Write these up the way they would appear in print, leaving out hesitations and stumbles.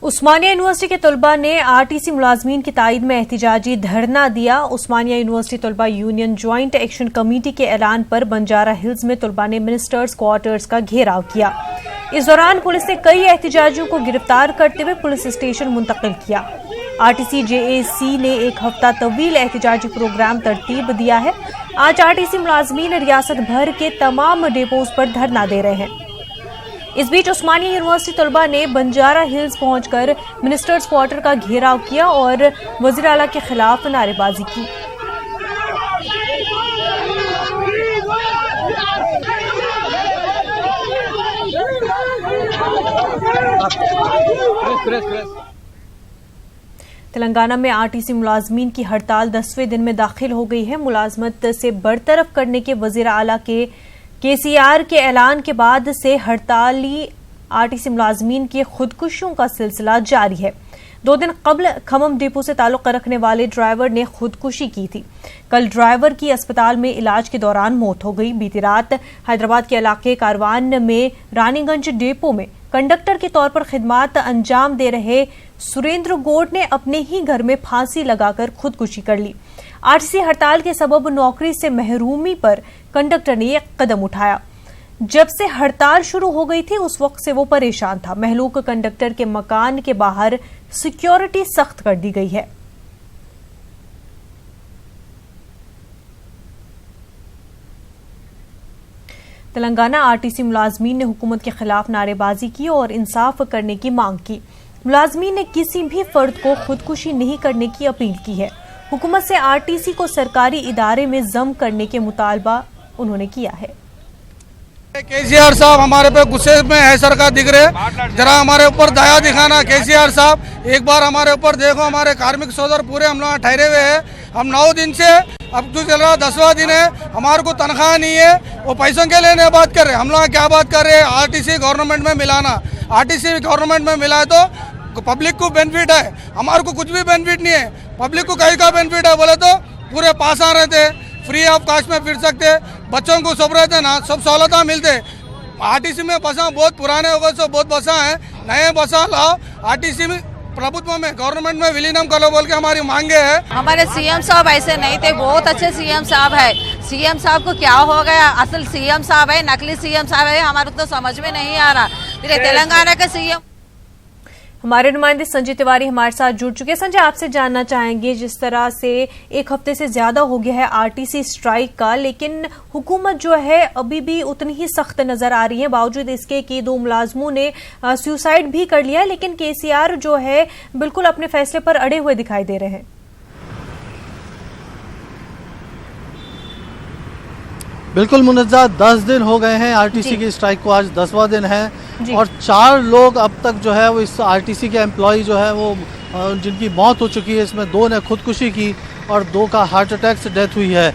उस्मानिया university के तलबा ने आरटीसी मुलाजमीन की तायद में एहतिजाजी धरना दिया। उस्मानिया यूनिवर्सिटी तलबा यूनियन ज्वाइंट एक्शन कमेटी के ऐलान पर बंजारा हिल्स में तलबा ने मिनिस्टर्स क्वार्टर्स का घेराव किया। इस दौरान पुलिस ने कई एहतिजाजियों को गिरफ्तार करते हुए पुलिस स्टेशन मुंतकिल किया। आरटीसी जेएसी ने एक हफ्ता तवील एहतिजाजी प्रोग्राम तरतीब दिया है। आज आरटीसी मुलाजमीन रियासत भर के तमाम डेपोज पर धरना दे रहे हैं। इस बीच उस्मानिया यूनिवर्सिटी तलबा ने बंजारा हिल्स पहुंचकर मिनिस्टर्स क्वार्टर का घेराव किया और वजीर आला के खिलाफ नारेबाजी की। तेलंगाना में आरटीसी मुलाजमीन की हड़ताल 10वें दिन में दाखिल हो गई है। मुलाजमत से बरतरफ करने के वजीर आला के केसीआर के ऐलान के बाद से हड़ताली आरटीसी मुलाजमीन की खुदकुशियों का सिलसिला जारी है। 2 दिन कबल खमम डिपो से ताल्लुक रखने वाले ड्राइवर ने खुदकुशी की थी। कल ड्राइवर की अस्पताल में इलाज के दौरान मौत हो गई। बीती रात हैदराबाद के इलाके कारवान में रानीगंज डिपो में कंडक्टर के तौर पर खिदमात अंजाम दे रहे सुरेंद्र गोड ने अपने ही घर में फांसी लगाकर खुदकुशी कर ली। आरटीसी हड़ताल के सबब नौकरी से महरूमी पर कंडक्टर ने एक कदम उठाया। जब से हड़ताल शुरू हो गई थी उस वक्त से वो परेशान था। महलूक कंडक्टर के मकान के बाहर सिक्योरिटी सख्त कर दी गई है। तेलंगाना आरटीसी मुलाजमीन ने हुकूमत के खिलाफ नारेबाजी की और इंसाफ करने की मांग की। मुलाजमीन ने किसी भी फर्द को खुदकुशी नहीं करने की अपील की है। हुकूमत से आरटीसी को सरकारी इदारे में जम करने के मुतालबा उन्होंने किया है। केसीआर साहब हमारे पे गुस्से में है, सरकार दिख रहे, जरा हमारे ऊपर दया दिखाना। केसीआर साहब एक बार हमारे ऊपर देखो। हमारे कार्मिक सोदर पूरे हम लोग ठहरे हुए हैं। हम 9 दिन से अब जो चल रहा 10वां दिन है, हमारे को तनख्वाह नहीं है। वो पैसों के लिए बात कर रहे हैं। हम लोग क्या बात कर रहे हैं? आरटीसी गवर्नमेंट में मिलाना। आरटीसी गवर्नमेंट में मिला है तो पब्लिक को बेनिफिट है, हमारे को कुछ भी बेनिफिट नहीं है। पब्लिक को कहीं का बेनिफिट है बोले तो पूरे पास आ रहे थे, फ्री ऑफ कास्ट में फिर सकते, बच्चों को सब रहते ना, सब सहूलत मिलते। आरटीसी में बसा बहुत पुराने हो गए, सब बहुत बसा है, नए बसा लाओ। आरटीसी में प्रभुत्व में गवर्नमेंट में विलीनम करो बोल के हमारी मांगे है। हमारे सीएम साहब ऐसे नहीं थे, बहुत अच्छे सीएम साहब है। सीएम साहब को क्या हो गया? असल सीएम साहब है, नकली सीएम साहब है, हमारे तो समझ में नहीं आ रहा। फिर तेलंगाना का सीएम। हमारे नुमाइंदे संजय तिवारी हमारे साथ जुड़ चुके हैं। संजय, आपसे जानना चाहेंगे, जिस तरह से 1 हफ्ते से ज्यादा हो गया है आरटीसी स्ट्राइक का, लेकिन हुकूमत जो है अभी भी उतनी ही सख्त नजर आ रही है, बावजूद इसके कि 2 मुलाजमों ने सुसाइड भी कर लिया, लेकिन केसीआर जो है बिल्कुल अपने फैसले पर अड़े हुए दिखाई दे रहे हैं। बिल्कुल मुनज्जा, 10 दिन हो गए हैं आरटीसी की स्ट्राइक को, आज 10वां दिन है और 4 लोग अब तक जो है वो इस आरटीसी के एम्प्लॉय जो है वो जिनकी मौत हो चुकी है। इसमें 2 ने खुदकुशी की और 2 का हार्ट अटैक से डेथ हुई है।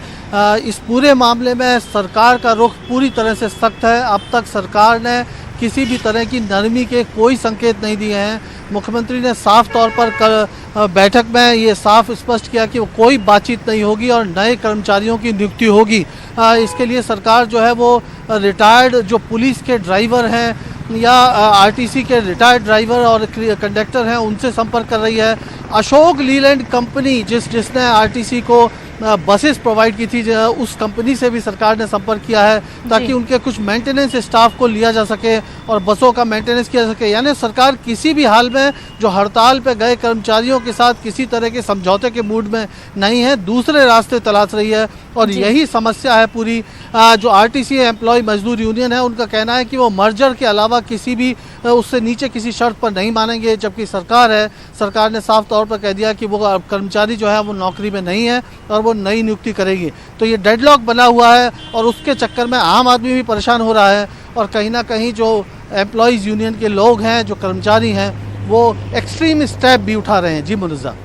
इस पूरे मामले में सरकार का रुख पूरी तरह से सख्त है। अब तक सरकार ने किसी भी तरह की नरमी के कोई संकेत नहीं दिए हैं। मुख्यमंत्री ने साफ तौर पर कल बैठक में ये साफ स्पष्ट किया कि वो कोई बातचीत नहीं होगी और नए कर्मचारियों की नियुक्ति होगी। इसके लिए सरकार जो है वो रिटायर्ड जो पुलिस के ड्राइवर हैं या आरटीसी के रिटायर्ड ड्राइवर और कंडक्टर हैं उनसे संपर्क कर रही है। अशोक लीलैंड कंपनी जिसने आरटीसी को बसेस प्रोवाइड की थी, उस कंपनी से भी सरकार ने संपर्क किया है ताकि उनके कुछ मेंटेनेंस स्टाफ को लिया जा सके और बसों का मेंटेनेंस किया जा सके। यानी सरकार किसी भी हाल में जो हड़ताल पे गए कर्मचारियों के साथ किसी तरह के समझौते के मूड में नहीं है, दूसरे रास्ते तलाश रही है। और यही समस्या है पूरी। जो आरटीसी एम्प्लॉय मजदूर यूनियन है उनका कहना है कि वो मर्जर के अलावा किसी भी उससे नीचे किसी शर्त पर नहीं मानेंगे, जबकि सरकार ने साफ तौर पर कह दिया कि वो कर्मचारी जो है वो नौकरी में नहीं है और वो नई नियुक्ति करेगी। तो ये डेडलॉक बना हुआ है और उसके चक्कर में आम आदमी भी परेशान हो रहा है और कहीं ना कहीं जो एम्प्लॉयज़ यूनियन के लोग हैं, जो कर्मचारी हैं, वो एक्सट्रीम स्टेप भी उठा रहे हैं। जी मुनज़्ज़ा।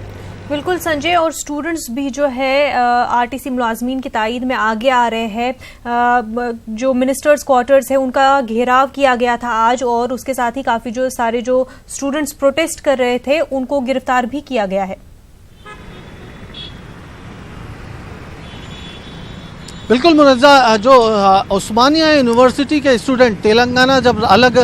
बिल्कुल संजय, और स्टूडेंट्स भी जो है आरटीसी मुलाजमीन की तायद में आगे आ रहे हैं। जो मिनिस्टर्स क्वार्टर्स है उनका घेराव किया गया था आज, और उसके साथ ही काफ़ी जो सारे जो स्टूडेंट्स प्रोटेस्ट कर रहे थे उनको गिरफ्तार भी किया गया है। बिल्कुल मुनज़्ज़ा, जो उस्मानिया यूनिवर्सिटी के स्टूडेंट, तेलंगाना जब अलग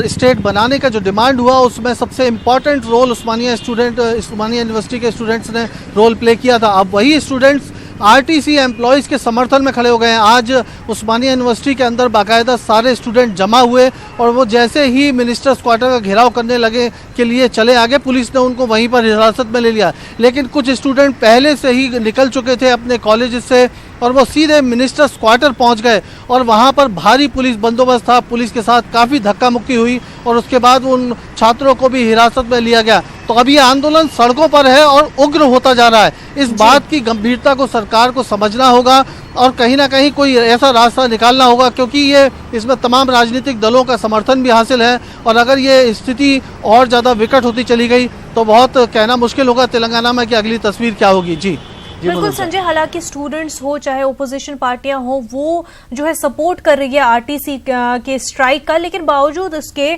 स्टेट बनाने का जो डिमांड हुआ उसमें सबसे इम्पॉर्टेंट रोल उस्मानिया यूनिवर्सिटी के स्टूडेंट्स ने रोल प्ले किया था। अब वही स्टूडेंट्स आरटीसी एम्प्लॉयज़ के समर्थन में खड़े हो गए हैं। आज उस्मानिया यूनिवर्सिटी के अंदर बाकायदा सारे स्टूडेंट जमा हुए और वो जैसे ही मिनिस्टर्स क्वार्टर का घेराव करने लगे के लिए चले आगे, पुलिस ने उनको वहीं पर हिरासत में ले लिया। लेकिन कुछ स्टूडेंट पहले से ही निकल चुके थे अपने कॉलेज से और वो सीधे मिनिस्टर्स क्वार्टर पहुंच गए और वहां पर भारी पुलिस बंदोबस्त था। पुलिस के साथ काफ़ी धक्का मुक्की हुई और उसके बाद उन छात्रों को भी हिरासत में लिया गया। तो अब ये आंदोलन सड़कों पर है और उग्र होता जा रहा है। इस बात की गंभीरता को सरकार को समझना होगा और कहीं ना कहीं कोई ऐसा रास्ता निकालना होगा, क्योंकि ये इसमें तमाम राजनीतिक दलों का समर्थन भी हासिल है और अगर ये स्थिति और ज़्यादा विकट होती चली गई तो बहुत कहना मुश्किल होगा तेलंगाना में कि अगली तस्वीर क्या होगी। जी बिल्कुल संजय, हालांकि स्टूडेंट्स हो चाहे ओपोजिशन पार्टियां हो, वो जो है सपोर्ट कर रही है आरटीसी के स्ट्राइक का, लेकिन बावजूद उसके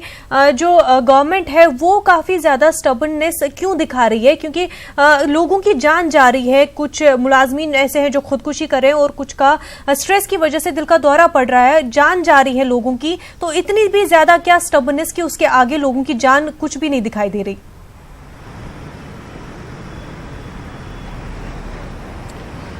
जो गवर्नमेंट है वो काफी ज्यादा स्टबर्ननेस क्यों दिखा रही है? क्योंकि लोगों की जान जा रही है, कुछ मुलाजमीन ऐसे हैं जो खुदकुशी कर रहे हैं और कुछ का स्ट्रेस की वजह से दिल का दौरा पड़ रहा है, जान जा रही है लोगों की। तो इतनी भी ज्यादा क्या स्टबर्ननेस कि उसके आगे लोगों की जान कुछ भी नहीं दिखाई दे रही?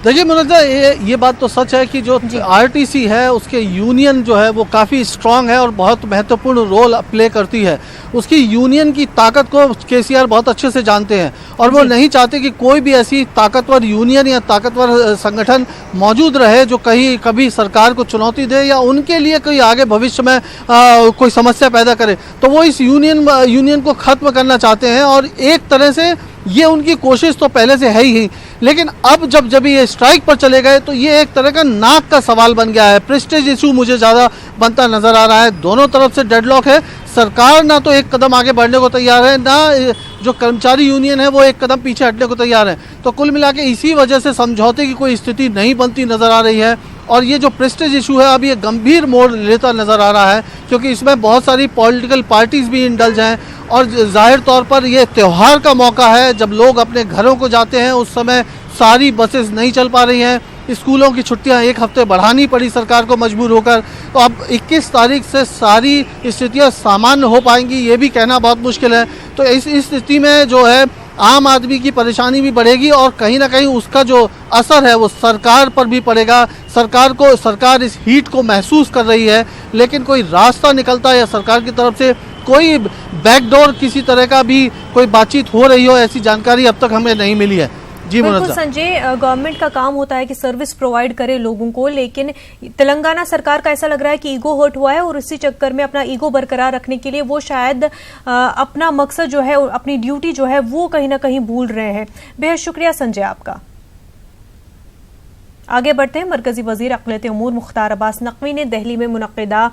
देखिए मुनज़्ज़ा, ये बात तो सच है कि जो आरटीसी है उसके यूनियन जो है वो काफ़ी स्ट्रांग है और बहुत महत्वपूर्ण रोल प्ले करती है। उसकी यूनियन की ताकत को केसीआर बहुत अच्छे से जानते हैं और वो नहीं चाहते कि कोई भी ऐसी ताकतवर यूनियन या ताकतवर संगठन मौजूद रहे जो कभी सरकार को चुनौती दे या उनके लिए कोई आगे भविष्य में कोई समस्या पैदा करे। तो वो इस यूनियन को ख़त्म करना चाहते हैं और एक तरह से ये उनकी कोशिश तो पहले से है ही, लेकिन अब जब ये स्ट्राइक पर चले गए तो ये एक तरह का नाक का सवाल बन गया है। प्रेस्टीज इशू मुझे ज़्यादा बनता नज़र आ रहा है। दोनों तरफ से डेडलॉक है। सरकार ना तो एक कदम आगे बढ़ने को तैयार है, ना जो कर्मचारी यूनियन है वो एक कदम पीछे हटने को तैयार है। तो कुल मिला के इसी वजह से समझौते की कोई स्थिति नहीं बनती नज़र आ रही है और ये जो प्रेस्टीज इशू है अब ये गंभीर मोड़ लेता नज़र आ रहा है, क्योंकि इसमें बहुत सारी पॉलिटिकल पार्टीज़ भी इंडल्ज हैं और जाहिर तौर पर ये त्यौहार का मौका है। जब लोग अपने घरों को जाते हैं उस समय सारी बसेस नहीं चल पा रही हैं, स्कूलों की छुट्टियां एक हफ्ते बढ़ानी पड़ी सरकार को मजबूर होकर। तो अब 21 तारीख से सारी स्थितियां सामान्य हो पाएंगी ये भी कहना बहुत मुश्किल है। तो इस स्थिति में जो है आम आदमी की परेशानी भी बढ़ेगी और कहीं ना कहीं उसका जो असर है वो सरकार पर भी पड़ेगा। सरकार इस हीट को महसूस कर रही है, लेकिन कोई रास्ता निकलता है या सरकार की तरफ से कोई बैकडोर किसी तरह का भी कोई बातचीत हो रही हो ऐसी जानकारी अब तक हमें नहीं मिली है। जी बिल्कुल संजय, गवर्नमेंट का काम होता है कि सर्विस प्रोवाइड करे लोगों को, लेकिन तेलंगाना सरकार का ऐसा लग रहा है कि ईगो हर्ट हुआ है और इसी चक्कर में अपना ईगो बरकरार रखने के लिए वो शायद अपना मकसद जो है, अपनी ड्यूटी जो है वो कहीं ना कहीं भूल रहे हैं। बेहद शुक्रिया संजय आपका। आगे बढ़ते हैं। मरकजी वजीर अक़लियती उमूर मुख्तार अब्बास नकवी ने दिल्ली में मुनक़िदा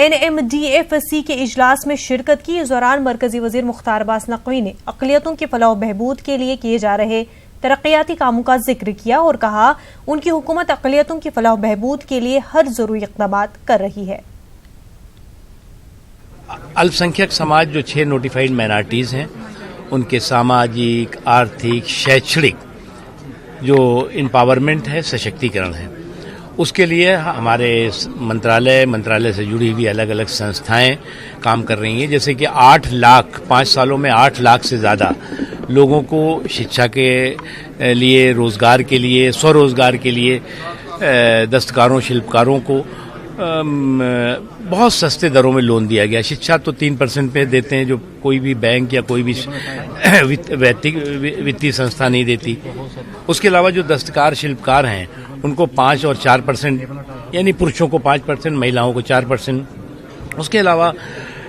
NMDFC के इजलास में शिरकत की। इस दौरान मरकजी वजीर मुख्तार अब्बास नकवी ने अक़लियतों के फलाह बहबूद के लिए किए जा रहे तरक्याती कामों का जिक्र किया और कहा उनकी हुकूमत अक़लियतों की फलाह बहबूद के लिए हर जरूरी इक़दामात कर रही है। अल्पसंख्यक समाज जो 6 नोटिफाइड माइनॉरिटीज़ हैं उनके सामाजिक, आर्थिक, शैक्षणिक जो एम्पावरमेंट है, सशक्तिकरण है, उसके लिए हमारे मंत्रालय से जुड़ी हुई अलग अलग संस्थाएं काम कर रही हैं। जैसे कि 8 लाख 5 सालों में 8 लाख से ज़्यादा लोगों को शिक्षा के लिए, रोज़गार के लिए, स्वरोज़गार के लिए, दस्तकारों, शिल्पकारों को बहुत सस्ते दरों में लोन दिया गया। शिक्षा तो 3% पे देते हैं जो कोई भी बैंक या कोई भी वित्तीय संस्था नहीं देती। उसके अलावा जो दस्तकार, शिल्पकार हैं उनको 5 और 4%, यानी पुरुषों को 5%, महिलाओं को 4%। उसके अलावा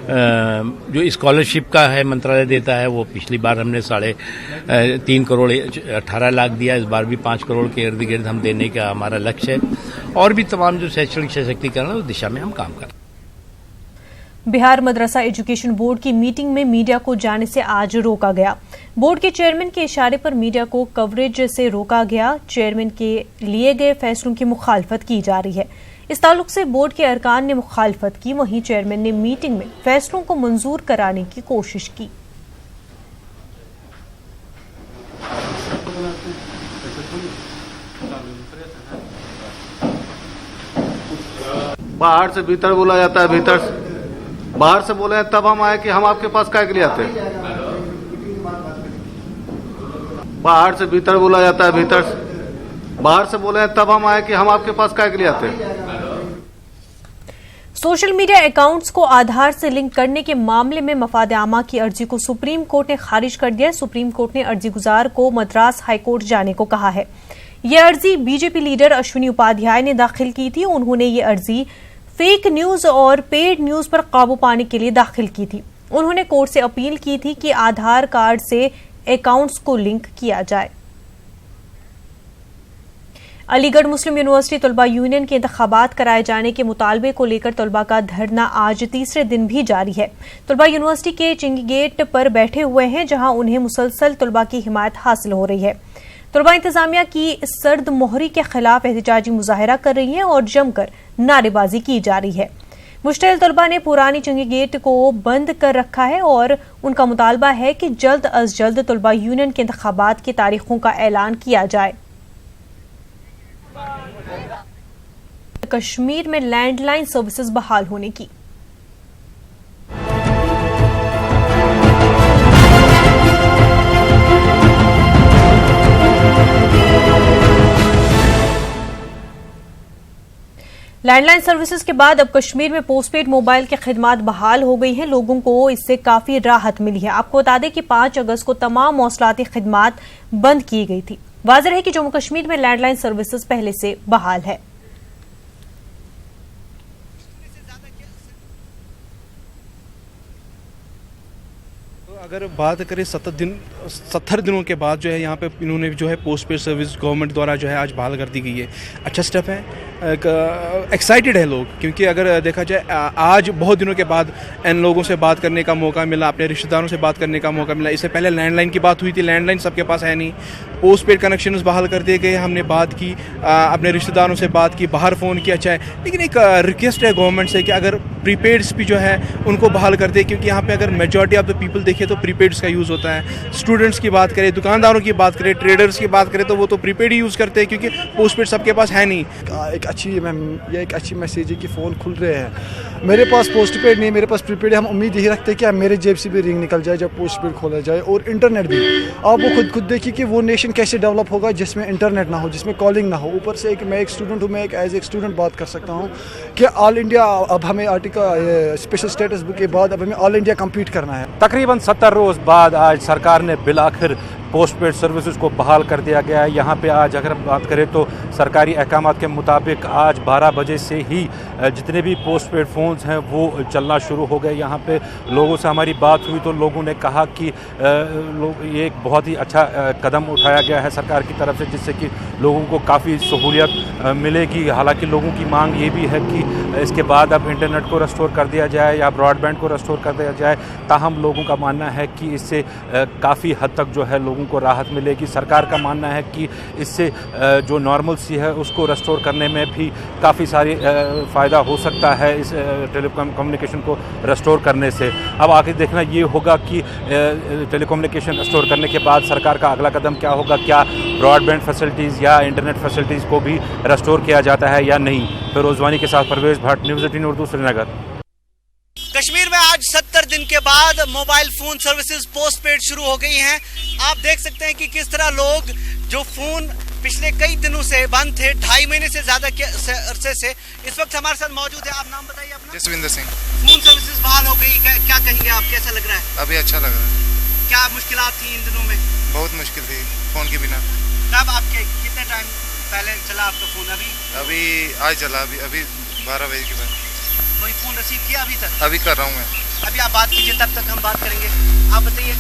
जो स्कॉलरशिप का है मंत्रालय देता है, वो पिछली बार हमने 3.5 करोड़ 18 लाख दिया, इस बार भी 5 करोड़ के इर्द गिर्द हम देने का हमारा लक्ष्य है। और भी तमाम जो शैक्षणिक सशक्तिकरण है उस दिशा में हम काम कर रहे हैं। बिहार मदरसा एजुकेशन बोर्ड की मीटिंग में मीडिया को जाने से आज रोका गया। बोर्ड के चेयरमैन के इशारे पर मीडिया को कवरेज से रोका गया। चेयरमैन के लिए गए फैसलों की मुखालफत की जा रही है। इस ताल्लुक से बोर्ड के अरकान ने मुखालफत की, वहीं चेयरमैन ने मीटिंग में फैसलों को मंजूर कराने की कोशिश की। बाहर से भीतर बोला जाता है, भीतर बाहर से बोले तब हम आए कि हम आपके पास काय के लिए आते हैं। बाहर से भीतर बोला जाता है, भीतर बाहर से बोले तब हम आए कि हम आपके पास काय के लिए आते हैं। सोशल मीडिया अकाउंट्स को आधार से लिंक करने के मामले में मफाद आमा की अर्जी को सुप्रीम कोर्ट ने खारिज कर दिया है। सुप्रीम कोर्ट ने अर्जी गुजार को मद्रास हाईकोर्ट जाने को कहा है। यह अर्जी बीजेपी लीडर अश्विनी उपाध्याय ने दाखिल की थी। उन्होंने ये अर्जी फेक न्यूज और पेड न्यूज पर काबू पाने के लिए दाखिल की थी। उन्होंने कोर्ट से अपील की थी कि आधार कार्ड से अकाउंट्स को लिंक किया जाए। अलीगढ़ मुस्लिम यूनिवर्सिटी तलबा यूनियन के इंतखाबात कराए जाने के मुतालबे को लेकर तलबा का धरना आज तीसरे दिन भी जारी है। तलबा यूनिवर्सिटी के चिंगी गेट पर बैठे हुए हैं, जहां उन्हें मुसलसल तलबा की हिमायत हासिल हो रही है। तलबा इंतजामिया की सर्द मोहरी के खिलाफ एहतजाजी मुजाहरा कर रही है और जमकर नारेबाजी की जा रही है। मुश्तइल तलबा ने पुरानी चिंगी गेट को बंद कर रखा है और उनका मुतालबा है कि जल्द अज जल्द तलबा यूनियन के इंतखाबात की तारीखों का ऐलान किया जाए। कश्मीर में लैंडलाइन सर्विसेज बहाल होने की लैंडलाइन सर्विसेज के बाद अब कश्मीर में पोस्टपेड मोबाइल की खिदमत बहाल हो गई हैं। लोगों को इससे काफी राहत मिली है। आपको बता दें कि 5 अगस्त को तमाम मौसलाती खिदमत बंद की गई थी। वाज़ेह है कि जम्मू कश्मीर में लैंडलाइन सर्विसेज पहले से बहाल है। अगर बात करें 70 दिनों के बाद जो है यहाँ पे इन्होंने जो है पोस्ट पेड सर्विस गवर्नमेंट द्वारा जो है आज बहाल कर दी गई है। अच्छा स्टेप है, एक्साइटेड है लोग, क्योंकि अगर देखा जाए आज बहुत दिनों के बाद इन लोगों से बात करने का मौका मिला, अपने रिश्तेदारों से बात करने का मौका मिला। इससे पहले लैंडलाइन की बात हुई थी, लैंडलाइन सबके पास है नहीं। पोस्ट पेड कनेक्शन बहाल कर दिए गए, हमने बात की, अपने रिश्तेदारों से बात की, बाहर फ़ोन किया चाहे। लेकिन एक रिक्वेस्ट है गवर्नमेंट से कि अगर प्रीपेड्स भी जो है उनको बहाल कर दे, क्योंकि यहाँ पे अगर मेजॉरिटी ऑफ द पीपल देखे तो प्रीपेड्स का यूज़ होता है। स्टूडेंट्स की बात करें, दुकानदारों की बात करें, ट्रेडर्स की बात करें तो वो तो प्रीपेड ही यूज़ करते हैं, क्योंकि पोस्ट पेड सबके पास है नहीं। एक अच्छी मैसेज है कि फ़ोन खुल रहे हैं। मेरे पास पोस्ट पेड नहीं, मेरे पास प्रीपेड है। हम उम्मीद यही रखते हैं कि मेरे जेब से भी रिंग निकल जाए जब पोस्ट पेड खोला जाए। और इंटरनेट भी आप वो खुद देखिए कि वो नेशन कैसे डेवलप होगा जिसमें इंटरनेट ना हो, जिसमें कॉलिंग ना हो। ऊपर से मैं एक स्टूडेंट हूँ, मैं एक एज ए स्टूडेंट बात कर सकता हूँ कि ऑल इंडिया अब हमें आर्टिकल स्पेशल स्टेटस के बाद अब हमें ऑल इंडिया कम्पीट करना है। तकरीबन 70 रोज़ बाद आज सरकार ने बिल आखिर पोस्ट पेड सर्विसेज को बहाल कर दिया गया है। यहाँ पे आज अगर बात करें तो सरकारी अहकाम के मुताबिक आज 12 बजे से ही जितने भी पोस्ट पेड फ़ोन्स हैं वो चलना शुरू हो गए। यहाँ पे लोगों से हमारी बात हुई तो लोगों ने कहा कि ये एक बहुत ही अच्छा कदम उठाया गया है सरकार की तरफ से, जिससे कि लोगों को काफ़ी सहूलियत मिलेगी। हालांकि लोगों की मांग ये भी है कि इसके बाद अब इंटरनेट को रेस्टोर कर दिया जाए या ब्रॉडबैंड को रेस्टोर कर दिया जाए। ताहम लोगों का मानना है कि इससे काफ़ी हद तक जो है लोगों को राहत मिलेगी। सरकार का मानना है कि इससे जो नॉर्मल सी है उसको रेस्टोर करने में भी काफ़ी सारी फ़ायदा हो सकता है इस टेलीकम्युनिकेशन को रेस्टोर करने से। अब आगे देखना ये होगा कि टेलीकम्युनिकेशन रेस्टोर करने के बाद सरकार का अगला कदम क्या होगा, क्या ब्रॉडबैंड फैसिलिटीज़ या इंटरनेट फैसिलिटीज़ को भी रेस्टोर किया जाता है या नहीं। फिरोज़ वानी के साथ परवेज़ भट्ट, न्यूज़ 18 उर्दू, श्रीनगर। कश्मीर में आज 70 दिन के बाद mobile phone services post paid शुरू हो गई हैं। आप देख सकते हैं कि किस तरह लोग जो फोन पिछले कई दिनों से बंद थे, 2.5 महीने से ज्यादा अरसे से, इस वक्त हमारे साथ मौजूद है। आप नाम बताइए अपना। जसविंदर सिंह। फोन सर्विसेज बहाल हो गई, क्या कहेंगे आप, कैसा लग रहा है? अभी अच्छा लग रहा है। क्या मुश्किलात थी इन दिनों में? बहुत मुश्किल थी फोन के बिना। तब आपके कितने टाइम पहले चला आपका फोन? अभी आज चला, अभी 12 बजे के बाद। कोई फोन रिसीव किया अभी तक? अभी कर रहा हूँ मैं। अभी आप बात कीजिए, तब तक हम बात करेंगे। आप बताइए।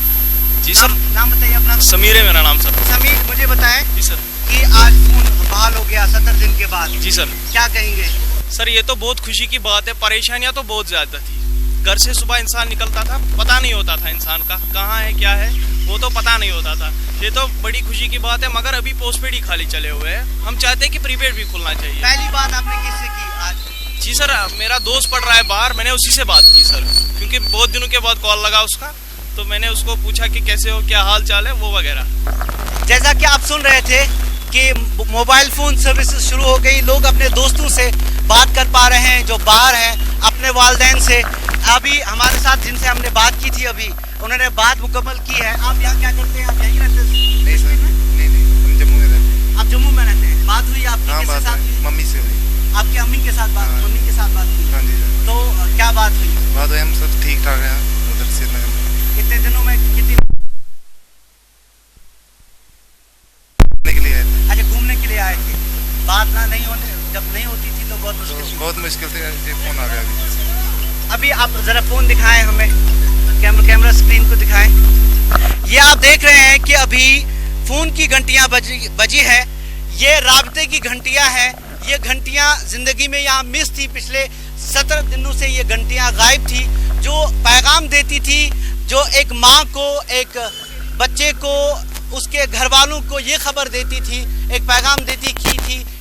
जी सर। नाम बताइए अपना। समीर है मेरा नाम सर। समीर, मुझे बताएं जी सर कि आज फोन बहाल हो गया 70 दिन के बाद। जी सर। क्या कहेंगे? सर ये तो बहुत खुशी की बात है। परेशानियां तो बहुत ज्यादा थी। घर से सुबह इंसान निकलता था, पता नहीं होता था इंसान का कहाँ है क्या है, वो तो पता नहीं होता था। ये तो बड़ी खुशी की बात है। मगर अभी पोस्टपेड ही खाली चले हुए हैं। हम चाहते हैं कि प्रीपेड भी खुलना चाहिए। पहली बात आपने किससे की आज? जी सर, मेरा दोस्त पढ़ रहा है बाहर, मैंने उसी से बात की सर, क्योंकि बहुत दिनों के बाद कॉल लगा उसका, तो मैंने उसको पूछा कि कैसे हो, क्या हाल चाल है, वो वगैरह। जैसा कि आप सुन रहे थे कि मोबाइल फ़ोन सर्विसेज शुरू हो गई। लोग अपने दोस्तों से बात कर पा रहे हैं जो बाहर हैं, अपने वालिदैन से। अभी हमारे साथ जिनसे हमने बात की थी अभी उन्होंने बात मुकम्मल की है। आप यहाँ क्या करते हैं? आप यहीं रहते हैं? नहीं, हम जम्मू में रहते हैं। आप जम्मू में रहते हैं। बात हुई आपकी? हाँ, किसके साथ? मम्मी से हुई। आपकी अम्मी के साथ बात? मम्मी के साथ बात हुई? हाँ जी। तो क्या बात हुई? बात हुई, हम सब ठीक ठाक हैं उधर श्रीनगर में। कितने दिनों में कितनी के लिए आए थे? अच्छा, घूमने के लिए आए थे। बात ना नहीं होने जब नहीं होती थी तो बहुत मुश्किल से फोन आ गया। अभी आप जरा फोन दिखाएं हमें, कैमरा स्क्रीन को दिखाएं। ये आप देख रहे हैं कि अभी फोन की घंटियां बजी है। ये राब्ते की घंटियां हैं। ये घंटियां जिंदगी में यहाँ मिस थी। पिछले 17 दिनों से ये घंटियां गायब थी, जो पैगाम देती थी, जो एक माँ को, एक बच्चे को, उसके घर वालों को ये खबर देती थी, एक पैगाम देती थी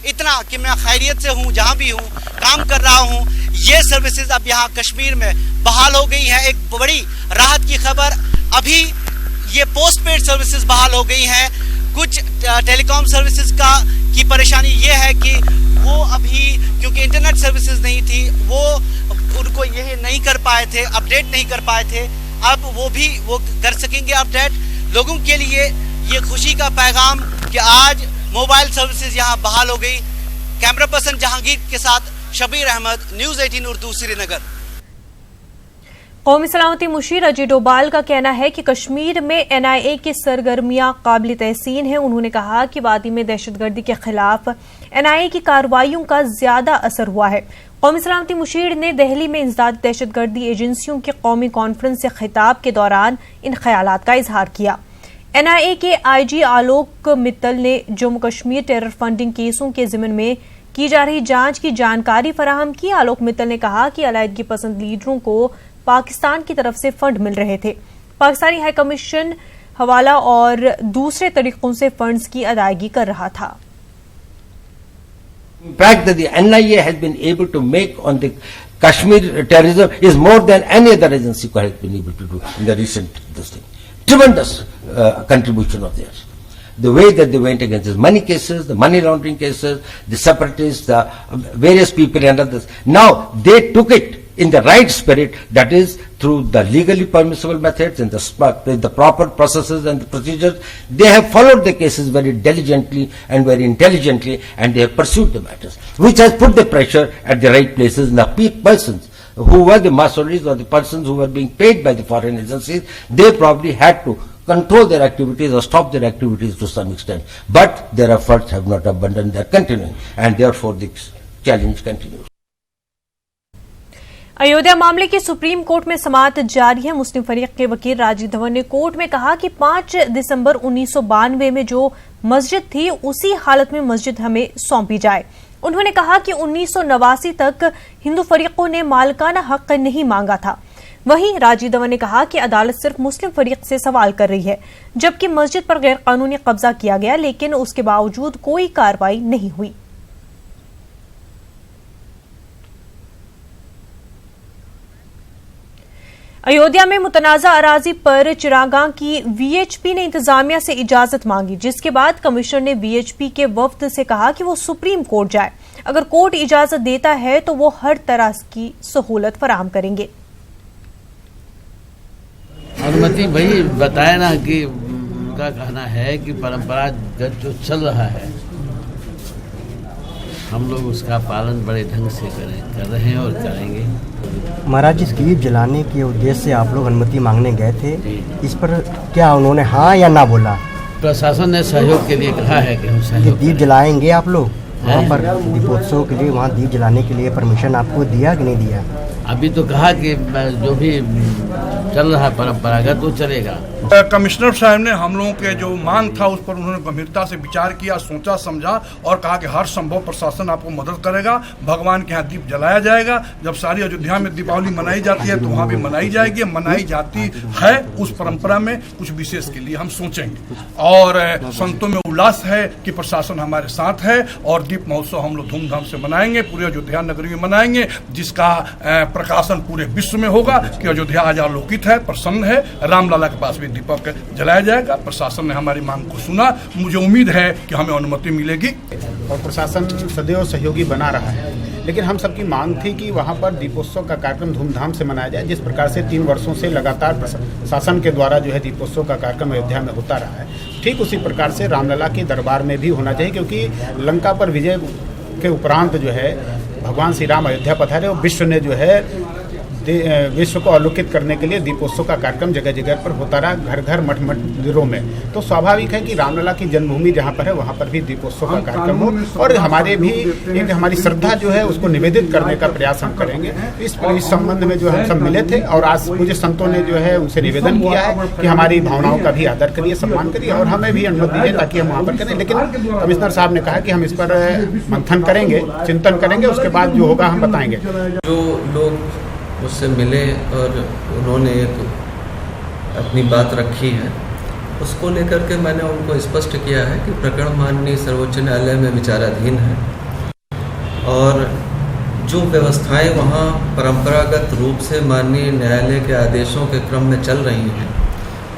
इतना कि मैं खैरियत से हूँ, जहाँ भी हूँ, काम कर रहा हूँ। ये सर्विसेज अब यहाँ कश्मीर में बहाल हो गई है। एक बड़ी राहत की खबर, अभी ये पोस्ट पेड सर्विसेज बहाल हो गई हैं। कुछ टेलीकॉम सर्विसेज की परेशानी ये है कि वो अभी क्योंकि इंटरनेट सर्विसेज नहीं थी, वो उनको ये नहीं कर पाए थे, अपडेट नहीं कर पाए थे। अब वो कर सकेंगे अपडेट। लोगों के लिए ये खुशी का पैगाम कि आज मोबाइल सर्विसेज यहाँ बहाल हो गई। कैमरा पर्सन जहांगीर के साथ शबीर अहमद, न्यूज़ 18 उर्दू, श्रीनगर। कौमी सलामती मुशीर अजय डोभाल का कहना है कि कश्मीर में NIA की सरगर्मियां काबिल तहसीन हैं। उन्होंने कहा कि वादी में दहशतगर्दी के खिलाफ NIA की कार्रवाइयों का ज्यादा असर हुआ है। कौमी सलामती मुशीर ने दिल्ली में इंसदाद दहशतगर्दी एजेंसियों की कौमी कॉन्फ्रेंस से खिताब के दौरान इन ख्यालात का इजहार किया। NIA के IG आलोक मित्तल ने जम्मू कश्मीर टेरर फंडिंग केसों के जिम्न में की जा रही जांच की जानकारी फराहम की। आलोक मित्तल ने कहा कि अलायदगी पसंद लीडरों को पाकिस्तान की तरफ से फंड मिल रहे थे। पाकिस्तानी हाई कमीशन हवाला और दूसरे तरीकों से फंड्स की अदायगी कर रहा था। Impact that the NIA has been able to make on the Kashmir terrorism is more than any other agency has been able to do in the recent tremendous contribution of theirs. The way that they went against the money cases, the money laundering cases, the separatists, the various people and others. Now they took it in the right spirit, that is through the legally permissible methods and the proper processes and the procedures. They have followed the cases very diligently and very intelligently, and they have pursued the matters, which has put the pressure at the right places. And the persons who were the mercenaries or the persons who were being paid by the foreign agencies, they probably had to control their activities or stop their activities to some extent. But their efforts have not abandoned, they are continuing, and therefore the challenge continues. Ayodhya मामले की supreme court में समाअत जारी है। मुस्लिम फरीक के वकील राजीव धवन ने court में कहा कि 5 दिसंबर 1992 में जो मस्जिद थी उसी हालत में मस्जिद हमें सौंपी जाए। उन्होंने कहा कि 1989 तक हिंदू फरीकों ने मालिकाना हक नहीं मांगा था। वहीं राजीव धवन ने कहा कि अदालत सिर्फ मुस्लिम फरीक से सवाल कर रही है, जबकि मस्जिद पर गैर कानूनी कब्जा किया गया, लेकिन उसके बावजूद कोई कार्रवाई नहीं हुई। अयोध्या में मुतनाज़ा अराजी पर चिरागां की VHP ने इंतजामिया से इजाजत मांगी, जिसके बाद कमिश्नर ने VHP के वफ्द से कहा कि वो सुप्रीम कोर्ट जाए। अगर कोर्ट इजाजत देता है तो वो हर तरह की सहूलत फराहम करेंगे। अनुमति भाई बताया ना कि उनका कहना है कि परंपरागत जो चल रहा है हम लोग उसका पालन बड़े ढंग से कर रहे हैं और करेंगे। महाराज जी, दीप जलाने के उद्देश्य से आप लोग अनुमति मांगने गए थे, इस पर क्या उन्होंने हाँ या ना बोला? प्रशासन ने सहयोग के लिए कहा है कि हम सहयोग दीप जलाएंगे। आप लोग वहाँ पर दीपोत्सव के लिए वहाँ दीप जलाने के लिए परमिशन आपको दिया कि नहीं दिया? अभी तो कहा कि जो भी चल रहा है परंपरागत वो चलेगा। कमिश्नर साहब ने हम लोगों के जो मांग था उस पर उन्होंने गंभीरता से विचार किया, सोचा समझा और कहा कि हर संभव प्रशासन आपको मदद करेगा। भगवान के यहाँ दीप जलाया जाएगा। जब सारी अयोध्या में दीपावली मनाई जाती है तो वहाँ भी मनाई जाएगी। मनाई जाती है उस परंपरा में कुछ विशेष के लिए हम सोचेंगे और संतों में उल्लास है कि प्रशासन हमारे साथ है और दीप महोत्सव हम लोग धूमधाम से मनाएंगे, पूरे अयोध्या नगरी में मनाएंगे, जिसका प्रकाशन पूरे विश्व में होगा कि अयोध्या आज आलोकित है, प्रसन्न है। रामलला के पास भी दीपक जलाया जाएगा। प्रशासन ने हमारी मांग को सुना, मुझे उम्मीद है कि हमें अनुमति मिलेगी। और प्रशासन सदैव सहयोगी बना रहा है, लेकिन हम सबकी मांग थी कि वहाँ पर दीपोत्सव का कार्यक्रम धूमधाम से मनाया जाए। जिस प्रकार से 3 वर्षों से लगातार प्रशासन के द्वारा जो है दीपोत्सव का कार्यक्रम अयोध्या में होता रहा है, ठीक उसी प्रकार से रामलला के दरबार में भी होना चाहिए, क्योंकि लंका पर विजय के उपरांत जो है भगवान श्री राम अयोध्या पधारे और विश्व ने जो है विश्व को आलोकित करने के लिए दीपोत्सव का कार्यक्रम जगह जगह पर होता रहा, घर घर मठ मठ मंदिरों में। तो स्वाभाविक है कि रामलला की जन्मभूमि जहाँ पर है वहाँ पर भी दीपोत्सव का कार्यक्रम हो, और हमारे भी एक हमारी श्रद्धा जो है उसको निवेदित करने का प्रयास हम करेंगे। इस संबंध में जो हम सब मिले थे और आज मुझे संतों ने जो है उनसे निवेदन किया है कि हमारी भावनाओं का भी आदर करिए, सम्मान करिए और हमें भी अनुमति दीजिए ताकि हम वहाँ पर करें। लेकिन कमिश्नर साहब ने कहा कि हम इस पर मंथन करेंगे, चिंतन करेंगे, उसके बाद जो होगा हम बताएंगे। जो लोग मुझसे मिले और उन्होंने एक अपनी बात रखी है, उसको लेकर के मैंने उनको स्पष्ट किया है कि प्रकरण माननीय सर्वोच्च न्यायालय में विचाराधीन है और जो व्यवस्थाएं वहाँ परंपरागत रूप से माननीय न्यायालय के आदेशों के क्रम में चल रही हैं,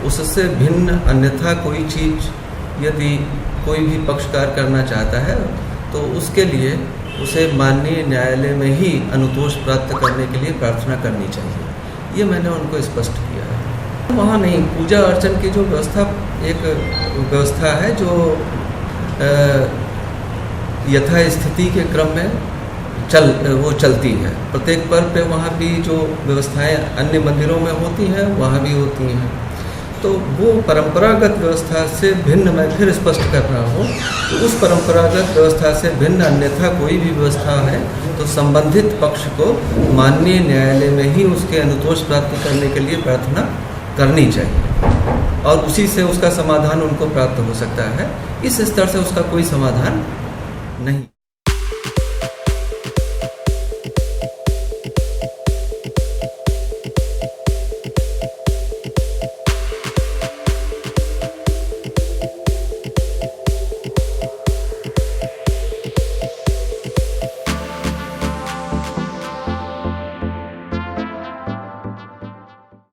उससे भिन्न अन्यथा कोई चीज़ यदि कोई भी पक्षकार करना चाहता है तो उसके लिए उसे माननीय न्यायालय में ही अनुतोष प्राप्त करने के लिए प्रार्थना करनी चाहिए। ये मैंने उनको स्पष्ट किया है। वहाँ नहीं, पूजा अर्चन की जो व्यवस्था एक व्यवस्था है जो यथास्थिति के क्रम में वो चलती है। प्रत्येक पर्व पे वहाँ भी जो व्यवस्थाएं अन्य मंदिरों में होती हैं वहाँ भी होती हैं, तो वो परंपरागत व्यवस्था से भिन्न मैं फिर स्पष्ट कर रहा हूँ, तो उस परंपरागत व्यवस्था से भिन्न अन्यथा कोई भी व्यवस्था है तो संबंधित पक्ष को माननीय न्यायालय में ही उसके अनुतोष प्राप्त करने के लिए प्रार्थना करनी चाहिए और उसी से उसका समाधान उनको प्राप्त हो सकता है। इस स्तर से उसका कोई समाधान नहीं।